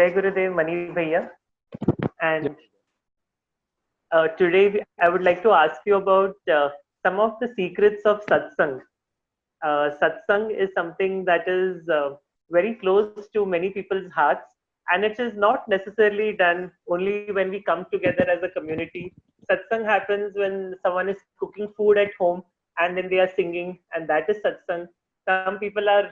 Jai Gurudev Mani Bhaiya. And today I would like to ask you about some of the secrets of Satsang. Satsang is something that is very close to many people's hearts, and it is not necessarily done only when we come together as a community. Satsang happens when someone is cooking food at home and then they are singing, and that is Satsang. Some people are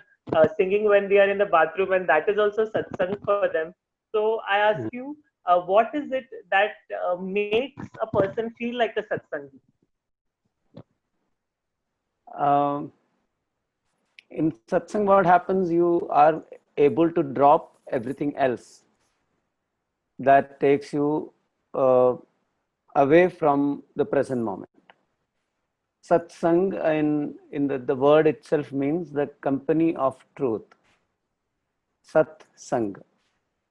singing when they are in the bathroom, and that is also Satsang for them. So I ask you, what is it that makes a person feel like a Satsang? In satsang, what happens, you are able to drop everything else that takes you away from the present moment. Satsang in the word itself means the company of truth. Satsang.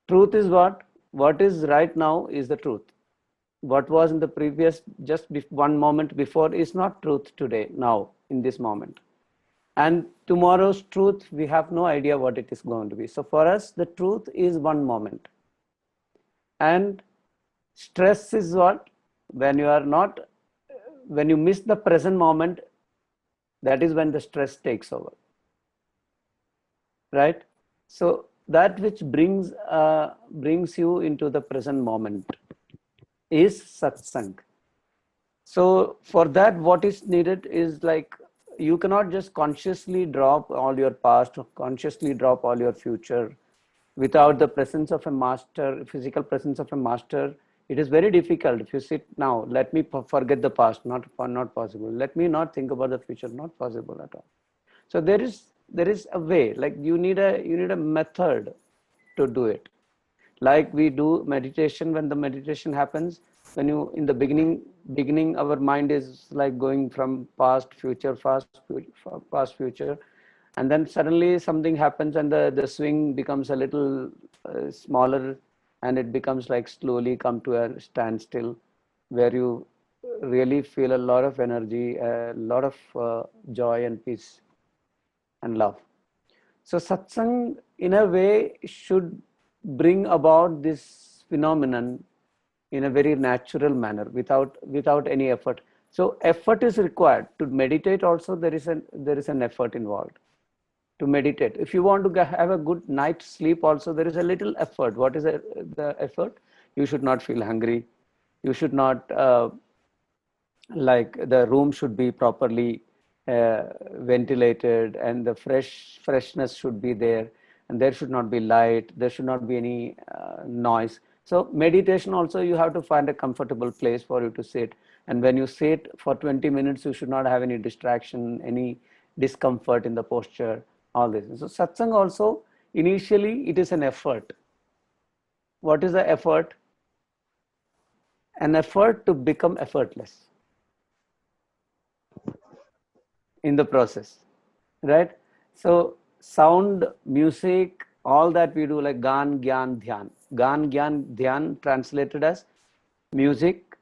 Truth is what is right now is the truth. What was in the previous, just one moment before, is not truth today, now, in this moment. And tomorrow's truth, we have no idea what it is going to be. So for us, the truth is one moment. And stress is what? When you miss the present moment, that is when the stress takes over. Right? So that which brings you into the present moment is satsang. So for that, what is needed is like, you cannot just consciously drop all your past, or consciously drop all your future without the presence of a master, physical presence of a master. It is very difficult. If you sit now, let me forget the past, not possible. Let me not think about the future, not possible at all. So there is a way, like you need a method to do it. Like we do meditation, when the meditation happens, when you, in the beginning, our mind is like going from past, future, past, future. And then suddenly something happens and the swing becomes a little smaller, and it becomes like slowly come to a standstill, where you really feel a lot of energy, a lot of joy and peace and love. So satsang, in a way, should bring about this phenomenon in a very natural manner, without any effort. So effort is required to meditate. Also, there is an effort involved to meditate. If you want to have a good night's sleep, also there is a little effort. What is the effort? You should not feel hungry. You should not like the room should be properly ventilated, and the freshness should be there, and there should not be light, there should not be any noise. So meditation also, you have to find a comfortable place for you to sit, and when you sit for 20 minutes, you should not have any distraction, any discomfort in the posture, all this. So satsang also, initially it is an effort. What is the effort? An effort to become effortless in the process, right? So sound, music, all that we do, like gan, gyan, dhyan. Gan, gyan, dhyan translated as music,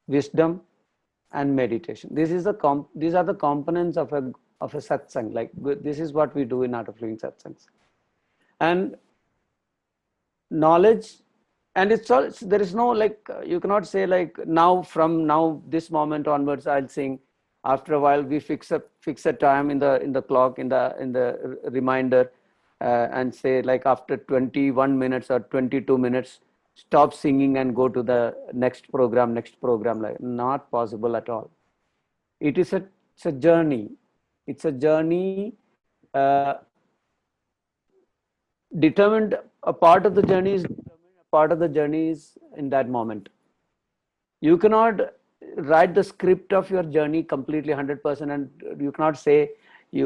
wisdom, and meditation. These are the components of a satsang. Like this is what we do in Art of Living Satsangs. And knowledge, and it's all, there is no like, you cannot say like from now this moment onwards I'll sing. After a while, we fix a time in the clock, in the reminder, and say like after 21 minutes or 22 minutes, stop singing and go to the next program. Like, not possible at all. It's a journey. It's a journey. Determined. A part of the journey is determined. A part of the journey is in that moment. You cannot write the script of your journey completely 100%, and you cannot say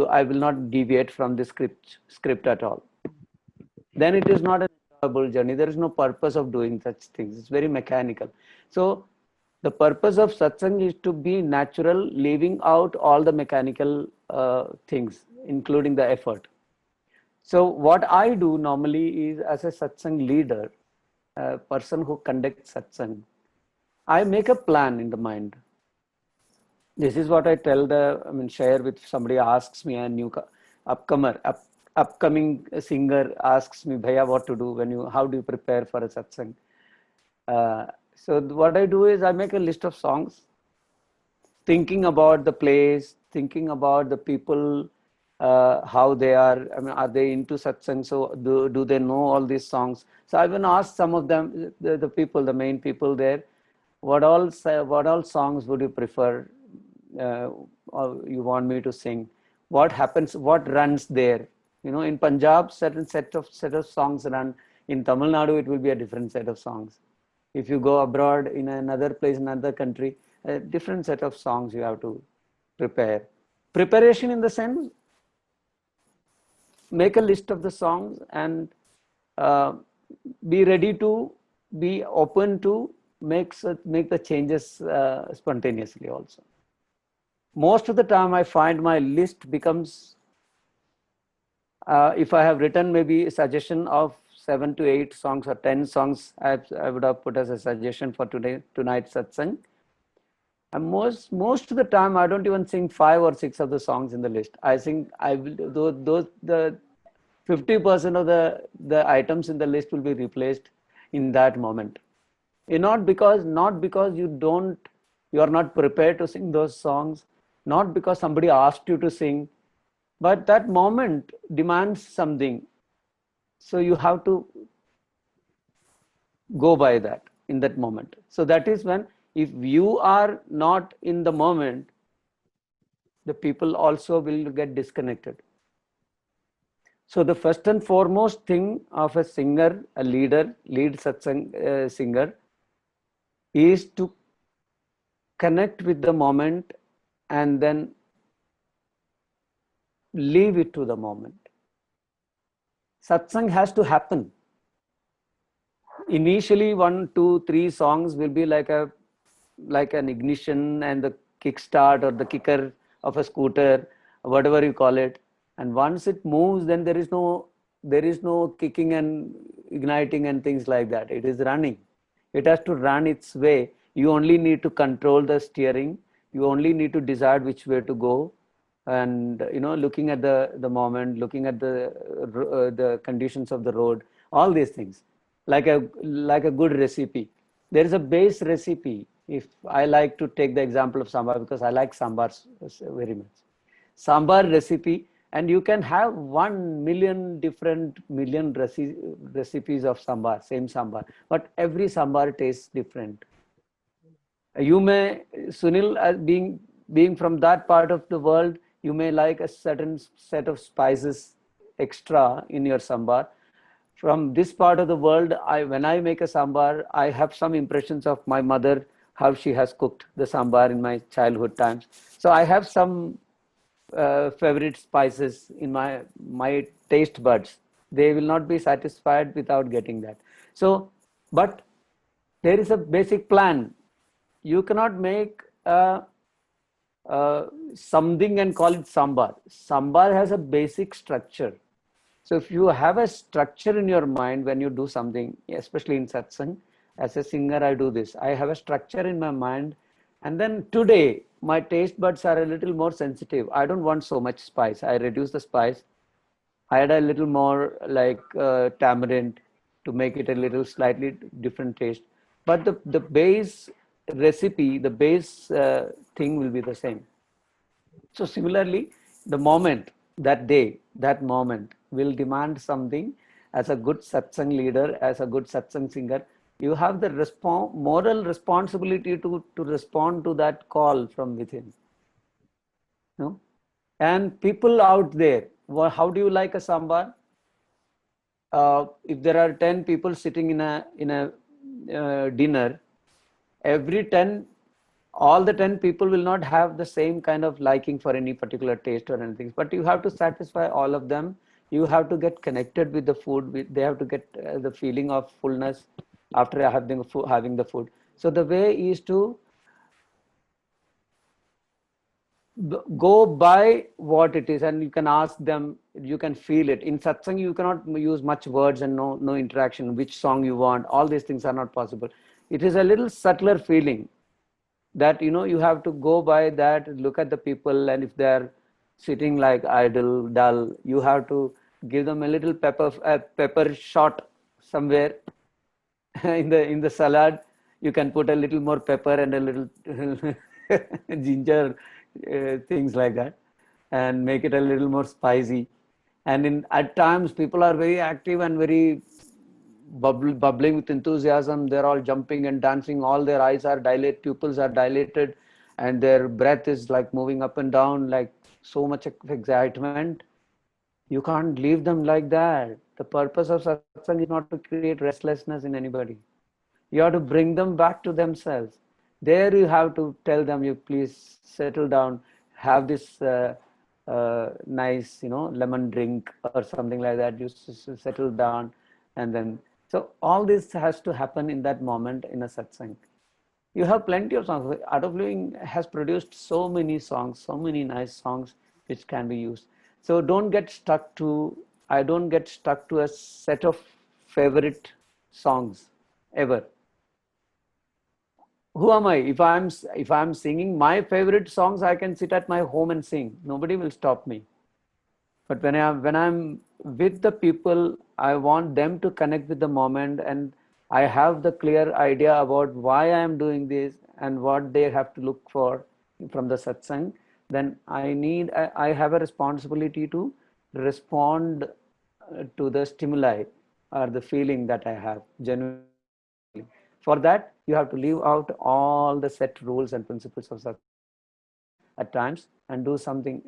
I will not deviate from the script at all. Then it is not an enjoyable journey. There is no purpose of doing such things. It's very mechanical. So the purpose of satsang is to be natural, leaving out all the mechanical things, including the effort. So what I do normally is, as a satsang leader, a person who conducts satsang, I make a plan in the mind. This is what I share with somebody asks me, a new upcomer, upcoming singer asks me, Bhaiya, what to do how do you prepare for a satsang? So what I do is I make a list of songs, thinking about the place, thinking about the people, how they are. I mean, are they into satsang? So do they know all these songs? So I even asked some of them, the people, the main people there, what all songs would you prefer? Or you want me to sing? What happens? What runs there? In Punjab, certain set of songs run. In Tamil Nadu, it will be a different set of songs. If you go abroad in another place, another country, a different set of songs you have to prepare. Preparation in the sense, make a list of the songs and uh, be ready to be open to make the changes spontaneously also. Most of the time I find my list becomes, if I have written maybe a suggestion of 7 to 8 songs or 10 songs, I would have put as a suggestion for tonight's satsang. And most of the time, I don't even sing 5 or 6 of the songs in the list. I sing, I will those the 50% of the items in the list will be replaced in that moment. Not because you are not prepared to sing those songs, not because somebody asked you to sing, but that moment demands something. So you have to go by that in that moment. So that is when, if you are not in the moment, the people also will get disconnected. So the first and foremost thing of a singer, a lead satsang singer, is to connect with the moment and then leave it to the moment. Satsang has to happen. Initially, 1, 2, 3 songs will be like an ignition and the kickstart or the kicker of a scooter, whatever you call it. And once it moves, then there is no kicking and igniting and things like that. It is running. It has to run its way. You only need to control the steering. You only need to decide which way to go. And looking at the moment, looking at the conditions of the road, all these things, like a good recipe. There is a base recipe. If I like to take the example of sambar, because I like sambar very much. Sambar recipe, and you can have 1 million different recipes of sambar, same sambar, but every sambar tastes different. You may, Sunil, being from that part of the world, you may like a certain set of spices extra in your sambar. From this part of the world, when I make a sambar, I have some impressions of my mother, how she has cooked the sambar in my childhood times. So I have some favorite spices in my taste buds. They will not be satisfied without getting that. So, but there is a basic plan. You cannot make something and call it sambar. Sambar has a basic structure. So if you have a structure in your mind when you do something, especially in satsang, as a singer, I do this. I have a structure in my mind. And then today, my taste buds are a little more sensitive. I don't want so much spice. I reduce the spice. I add a little more like tamarind to make it a little slightly different taste. But the base recipe, the base thing will be the same. So similarly, the moment, that day, that moment will demand something. As a good satsang leader, as a good satsang singer, you have the moral responsibility to respond to that call from within. No? And people out there, how do you like a sambar? If there are 10 people sitting in a dinner, all the 10 people will not have the same kind of liking for any particular taste or anything, but you have to satisfy all of them. You have to get connected with the food. They have to get the feeling of fullness after having the food. So the way is to go by what it is, and you can ask them, you can feel it. In satsang, you cannot use much words and no interaction, which song you want. All these things are not possible. It is a little subtler feeling that you have to go by that, look at the people, and if they're sitting like idle, dull, you have to give them a little pepper shot somewhere in the salad. You can put a little more pepper and a little ginger, things like that, and make it a little more spicy. And at times people are very active and very bubbling with enthusiasm. They're all jumping and dancing. All their eyes are dilated, pupils are dilated, and their breath is like moving up and down, like so much excitement. You can't leave them like that. The purpose of satsang is not to create restlessness in anybody. You have to bring them back to themselves. There you have to tell them, you please settle down, have this nice, lemon drink or something like that. You settle down, and then, so all this has to happen in that moment in a satsang. You have plenty of songs. Art of Living has produced so many songs, so many nice songs which can be used. So I don't get stuck to a set of favorite songs ever. Who am I? If I'm singing my favorite songs, I can sit at my home and sing. Nobody will stop me. But when I'm with the people, I want them to connect with the moment, and I have the clear idea about why I am doing this and what they have to look for from the satsang. Then I have a responsibility to respond to the stimuli or the feeling that I have, genuine feeling. For that, you have to leave out all the set rules and principles of satsang at times and do something.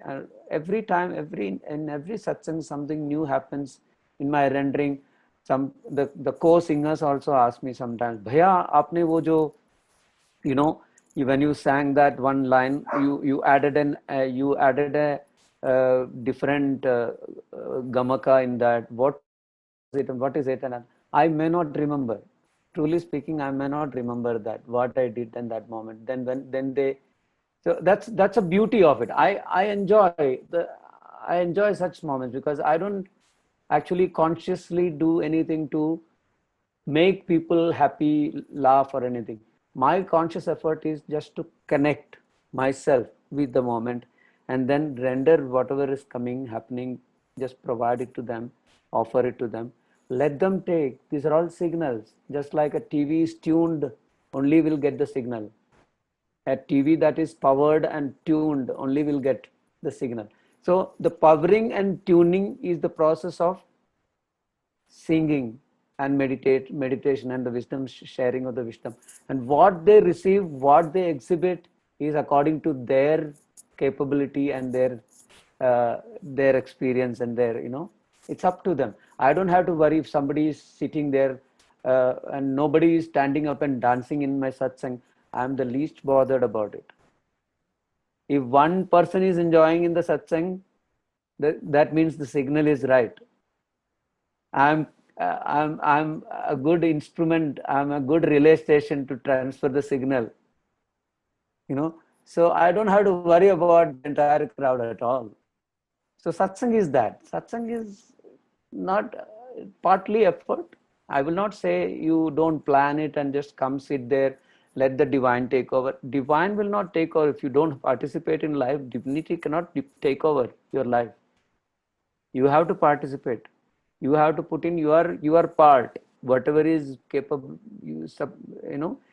Every time, in every satsang, something new happens in my rendering. The co-singers also ask me sometimes, Bhaiya, aapne wo jo, you know, when you sang that one line, you added a different gamaka in that. What is it? What is it? And I may not remember. Truly speaking, I may not remember that what I did in that moment. Then they, so that's a beauty of it. I enjoy such moments because I don't actually consciously do anything to make people happy, laugh, or anything. My conscious effort is just to connect myself with the moment, and then render whatever is coming, happening, just provide it to them, offer it to them, let them take. These are all signals. Just like a TV is tuned, only will get the signal. A TV that is powered and tuned only will get the signal. So the powering and tuning is the process of singing and meditation and the wisdom, sharing of the wisdom. And what they receive, what they exhibit, is according to their capability and their experience and their, it's up to them. I don't have to worry if somebody is sitting there and nobody is standing up and dancing in my satsang. I'm the least bothered about it. If one person is enjoying in the satsang, that means the signal is right. I'm a good instrument. I'm a good relay station to transfer the signal. So I don't have to worry about the entire crowd at all. So satsang is that. Satsang is not partly effort. I will not say you don't plan it and just come sit there, let the divine take over. Divine will not take over if you don't participate in life. Divinity cannot take over your life. You have to participate. You have to put in your part. Whatever is capable,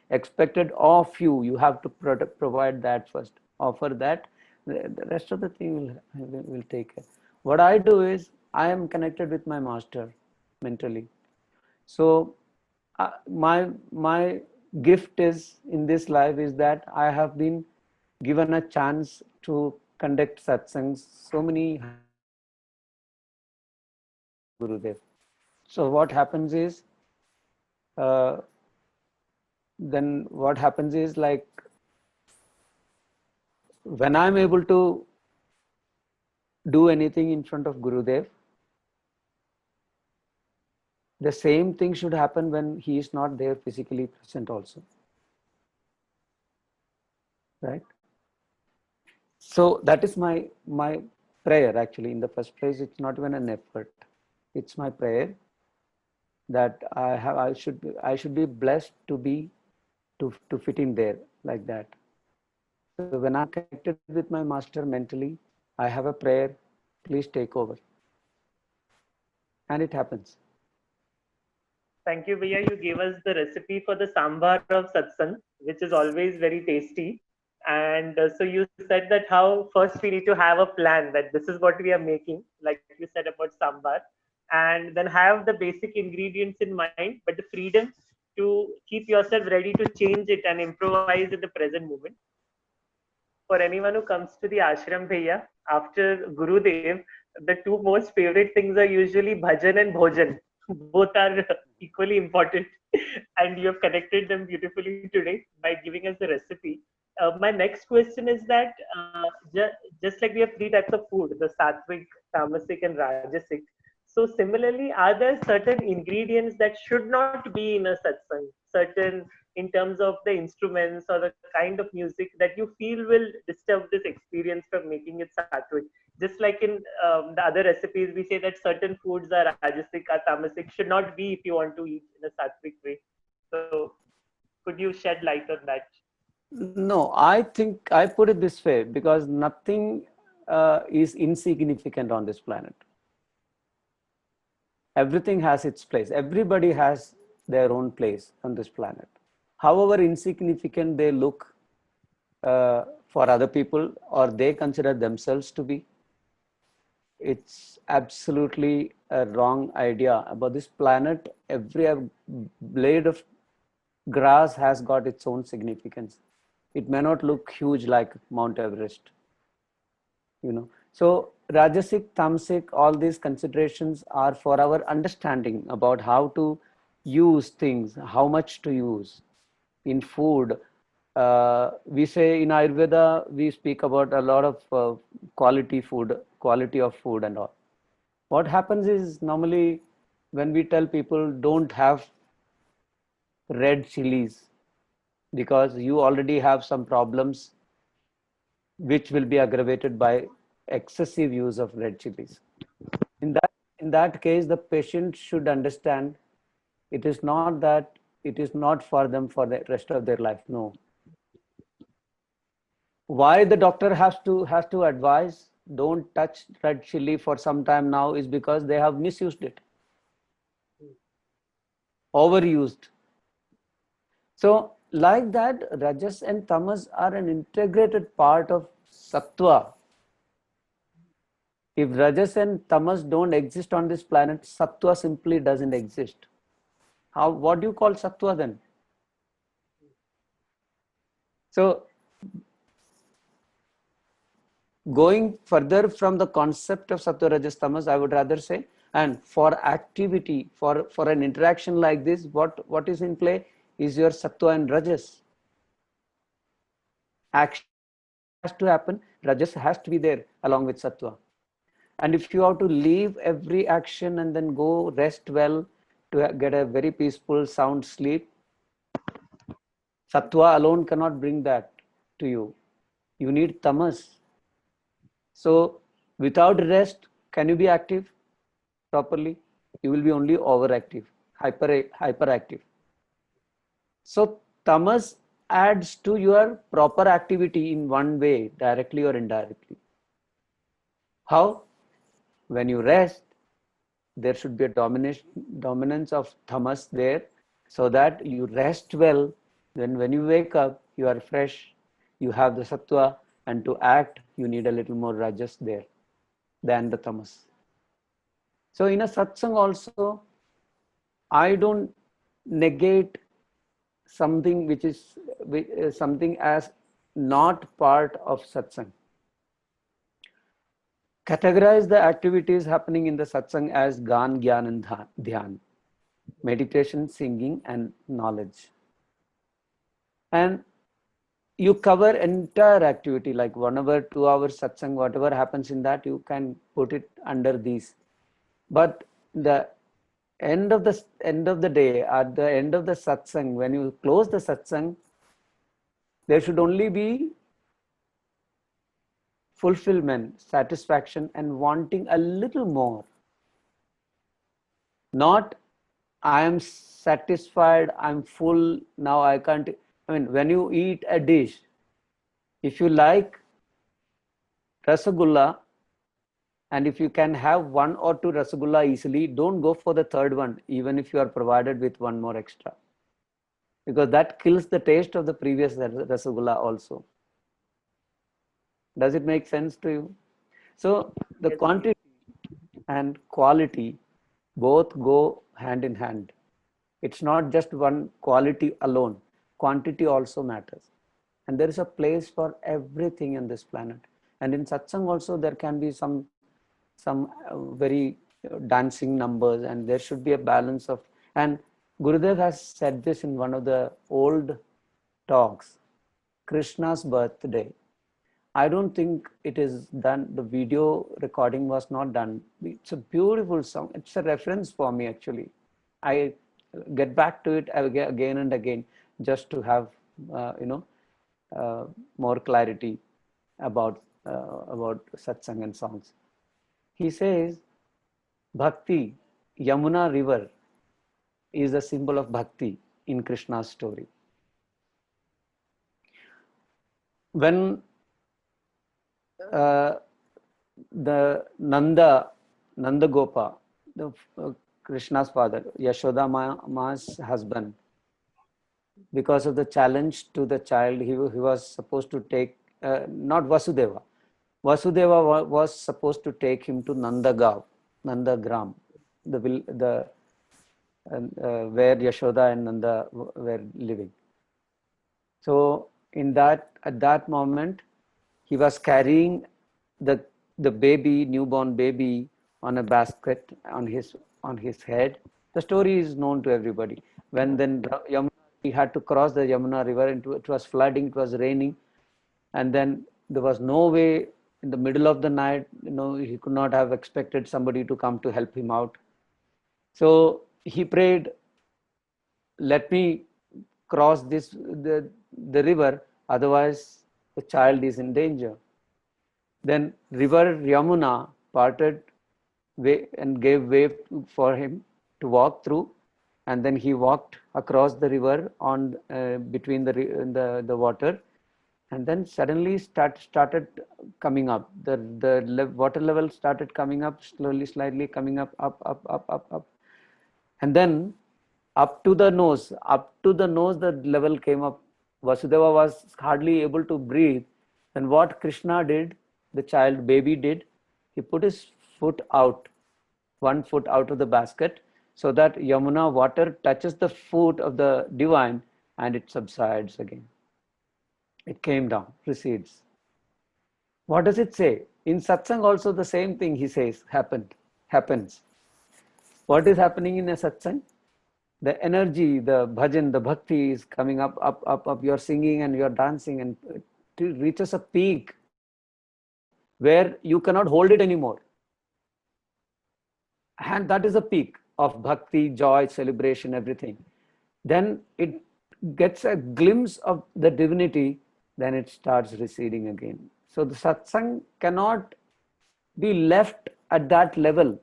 expected of you, you have to provide that first. Offer that. The rest of the thing will take care. What I do is I am connected with my master mentally. So my gift is in this life is that I have been given a chance to conduct satsangs so many hundreds of times with Gurudev. So uh, what happens is like when I'm able to do anything in front of Gurudev, the same thing should happen when he is not there physically present also, right? So that is my prayer. Actually, in the first place, it's not even an effort. It's my prayer that I should be blessed to fit in there like that. So when I'm connected with my master mentally, I have a prayer, please take over. and it happens. Thank you, Bhaiya. You gave us the recipe for the sambar of satsang, which is always very tasty. And so you said that how first we need to have a plan that this is what we are making, like you said about sambar, and then have the basic ingredients in mind, but the freedom to keep yourself ready to change it and improvise in the present moment. For anyone who comes to the ashram, Bhaiya, after Gurudev, the two most favorite things are usually bhajan and bhojan. Both are equally important, and you have connected them beautifully today by giving us the recipe. My next question is that just like we have three types of food, the sattvic, tamasic, and rajasic. So similarly, are there certain ingredients that should not be in a satsang? Certain in terms of the instruments or the kind of music that you feel will disturb this experience from making it sattvic. Just like in the other recipes, we say that certain foods are rajasic or tamasic should not be if you want to eat in a sattvic way. So, could you shed light on that? No, I think I put it this way because nothing is insignificant on this planet. Everything has its place. Everybody has their own place on this planet. However insignificant they look for other people or they consider themselves to be, it's absolutely a wrong idea. About this planet, every blade of grass has got its own significance. It may not look huge like Mount Everest, So Rajasic, Tamasic, all these considerations are for our understanding about how to use things, how much to use. In food, we say in Ayurveda, we speak about a lot of quality food, quality of food and all. What happens is normally when we tell people don't have red chilies because you already have some problems which will be aggravated by excessive use of red chilies. In that case, the patient should understand it is not that it is not for them for the rest of their life. No. Why the doctor has to advise don't touch red chili for some time now is because they have misused it, overused. So like that, Rajas and Tamas are an integrated part of Sattva. If Rajas and Tamas don't exist on this planet, Sattva simply doesn't exist. What do you call Sattva then? So going further from the concept of Sattva, Rajas, Tamas, I would rather say, and for activity, for an interaction like this, what is in play is your Sattva and Rajas. Action has to happen, Rajas has to be there along with Sattva. And if you have to leave every action and then go rest well to get a very peaceful, sound sleep, Sattva alone cannot bring that to you. You need Tamas. So without rest, can you be active properly? You will be only overactive, hyperactive. So Tamas adds to your proper activity in one way, directly or indirectly. How? When you rest, there should be a dominance of tamas there so that you rest well. Then when you wake up, you are fresh, you have the sattva, and to act, you need a little more rajas there than the tamas. So in a satsang also, I don't negate something which is something as not part of satsang. Categorize the activities happening in the satsang as gan, gyan, and dhyan, meditation, singing, and knowledge. And you cover entire activity like 1 hour, 2 hours satsang, whatever happens in that, you can put it under these. But the end of the day, at the end of the satsang, when you close the satsang, there should only be fulfillment, satisfaction, and wanting a little more. Not, I am satisfied, I'm full, now I can't. I mean, when you eat a dish, if you like rasagulla And if you can have one or two rasgulla easily, don't go for the third one, even if you are provided with one more extra, because that kills the taste of the previous rasgulla also. Does it make sense to you? So the Yes, please. quantity and quality both go hand in hand. It's not just one quality alone, quantity also matters. And there is a place for everything in this planet. And in satsang also, there can be some very dancing numbers, and there should be a balance of. And Gurudev has said this in one of the old talks, Krishna's birthday. I don't think it is done. The video recording was not done. It's a beautiful song. It's a reference for me, actually. I get back to it again and again just to have, more clarity about satsang and songs. He says, Bhakti, Yamuna river is a symbol of bhakti in Krishna's story. When the Nanda Gopa, Krishna's father, Yashoda Ma's husband, because of the challenge to the child, he was supposed to take, not Vasudeva. Vasudeva was supposed to take him to Nandagram, where Yashoda and Nanda were living. So at that moment, he was carrying the baby, newborn baby, on a basket on his head. The story is known to everybody. When then Yamuna, he had to cross the Yamuna river, and it was flooding, it was raining, and then there was no way. In the middle of the night, he could not have expected somebody to come to help him out. So he prayed, let me cross the river, otherwise the child is in danger. Then river Yamuna parted way and gave way for him to walk through, and then he walked across the river on between the water, and then suddenly started coming up. The water level started coming up slowly, slightly coming up, and then up to the nose, the level came up. Vasudeva was hardly able to breathe. And what Krishna did, the child baby did, he put his foot out, one foot out of the basket, so that Yamuna water touches the foot of the divine, and it subsides again. It came down, recedes. What does it say? In satsang also the same thing he says happens. What is happening in a satsang? The energy, the bhajan, the bhakti is coming up. You're singing and you're dancing, and it reaches a peak where you cannot hold it anymore. And that is a peak of bhakti, joy, celebration, everything. Then it gets a glimpse of the divinity, then it starts receding again. So the satsang cannot be left at that level.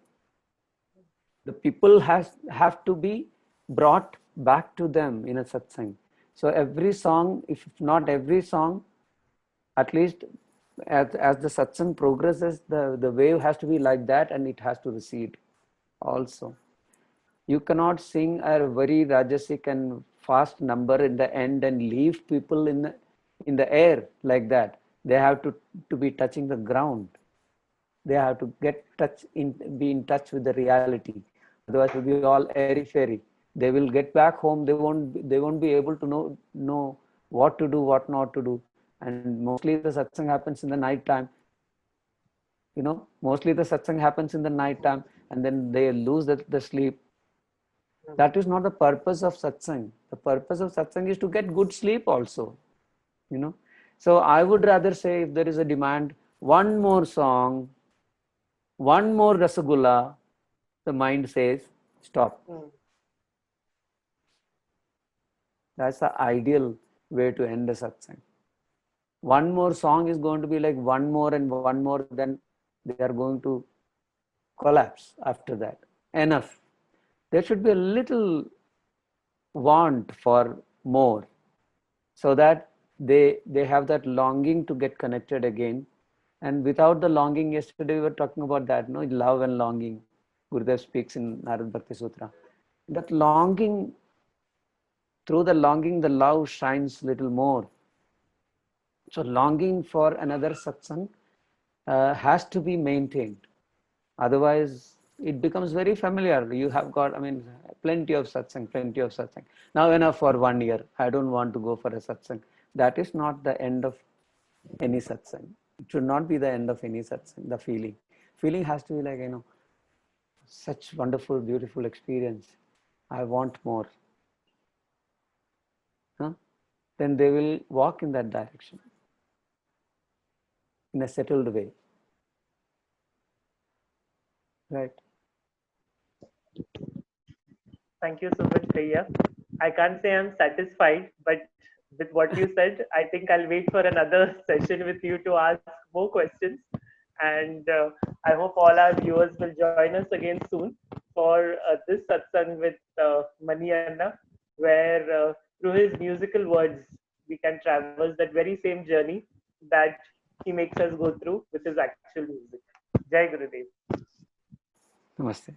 The people have to be brought back to them in a satsang. So every song, if not every song, at least as the satsang progresses, the wave has to be like that, and it has to recede also. You cannot sing a very rajasic and fast number in the end and leave people in the air like that. They have to be touching the ground. They have to be in touch with the reality. Otherwise, it will be all airy fairy. They will get back home. They won't be able to know what to do, what not to do. And mostly the satsang happens in the night time. Mostly the satsang happens in the night time, and then they lose the sleep. That is not the purpose of satsang. The purpose of satsang is to get good sleep also. So I would rather say, if there is a demand, one more song, one more rasagulla, the mind says, stop. That's the ideal way to end a satsang. One more song is going to be like one more and one more, then they are going to collapse after that. Enough. There should be a little want for more, so that they have that longing to get connected again, And without the longing, yesterday we were talking about that, no, love and longing. Gurudev speaks in Narad Bhakti Sutra. That longing, through the longing, the love shines little more. So longing for another satsang has to be maintained. Otherwise, it becomes very familiar. You have got, I mean, plenty of satsang, plenty of satsang. Now enough for 1 year. I don't want to go for a satsang. That is not the end of any satsang. It should not be the end of any satsang, the feeling. Feeling has to be like, such wonderful, beautiful experience. I want more. Huh? Then they will walk in that direction in a settled way. Right. Thank you so much, Priya. I can't say I'm satisfied, but with what you said, I think I'll wait for another session with you to ask more questions. And I hope all our viewers will join us again soon for this satsang with Mani Anna, where through his musical words, we can traverse that very same journey that he makes us go through with his actual music. Jai Gurudev. Namaste.